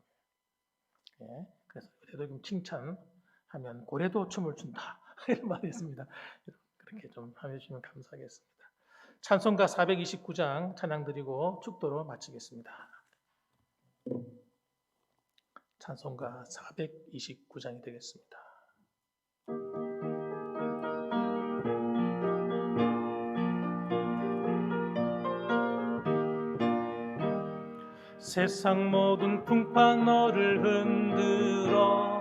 예, 그래서 되도록 칭찬하면 고래도 춤을 춘다 이런 말이 있습니다. 그렇게 좀 해주시면 감사하겠습니다. 찬송가 429장 찬양 드리고 축도로 마치겠습니다. 찬송가 429장이 되겠습니다. 세상 모든 풍파 너를 흔들어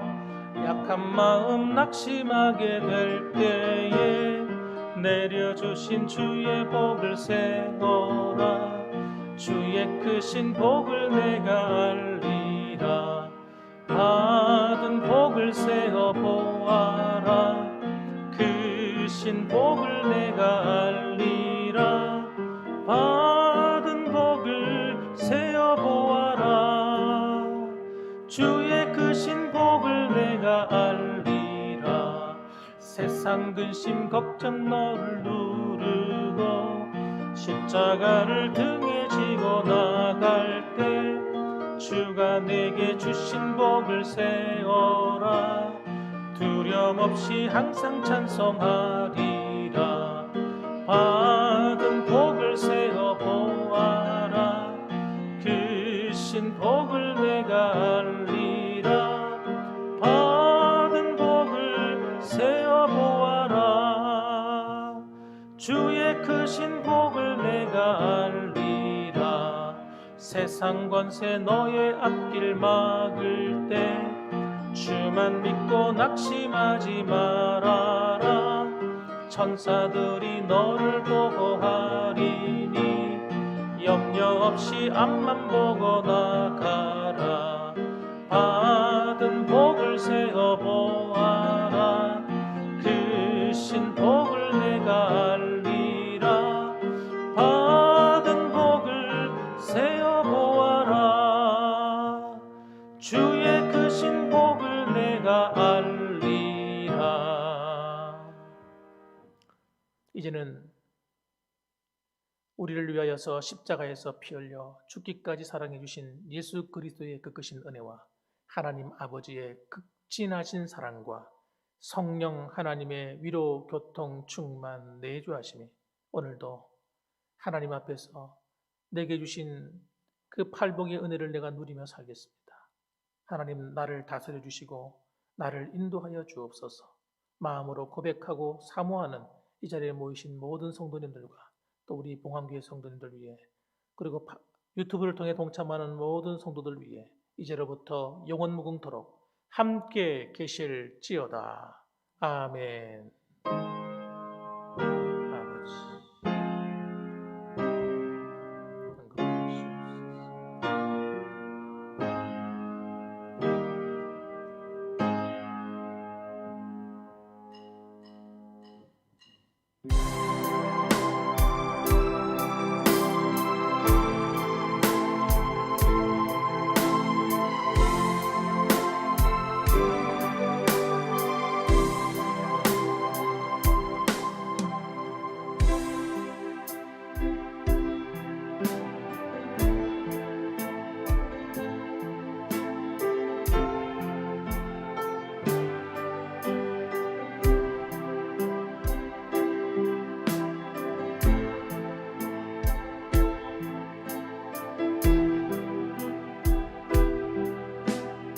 약한 마음 낙심하게 될 때에 내려주신 주의 복을 세워라. 주의 크신 복을 내가 알리라. 받은 복을 세어 보아라. 크신 복을 내가 알리라. 받은 복을 세어 보아라. 주의 크신 복을 내가 알리라. 세상 근심 걱정 너를 누르고 십자가를 등에 지고 나갈 때 주가 내게 주신 복을 세어라. 두려움 없이 항상 찬송하리라. 받은 복을 세어 보아라. 크신 복을 내가 알리라. 받은 복을 세어 보아라. 주의 크신 복을 내가 알리라. 세상 권세 너의 앞길 막을 때 주만 믿고 낙심하지 말아라. 천사들이 너를 보호하리니 염려 없이 앞만 보고 나가라. 받은 복을 세어 보아라. 크신 복을 내가 알리라. 받은 복을 세어 보아라. 주의 크신 복을 내가 알리라. 이제는 우리를 위하여서 십자가에서 피 흘려 죽기까지 사랑해 주신 예수 그리스도의 그 크신 은혜와 하나님 아버지의 극진하신 사랑과 성령 하나님의 위로 교통 충만 내주하심이 오늘도 하나님 앞에서 내게 주신 그 팔복의 은혜를 내가 누리며 살겠습니다. 하나님 나를 다스려 주시고 나를 인도하여 주옵소서. 마음으로 고백하고 사모하는 이 자리에 모이신 모든 성도님들과 또 우리 봉황교회 성도님들 위해 그리고 유튜브를 통해 동참하는 모든 성도들 위해 이제로부터 영원무궁토록 함께 계실지어다. 아멘. 아버지 감사합니다.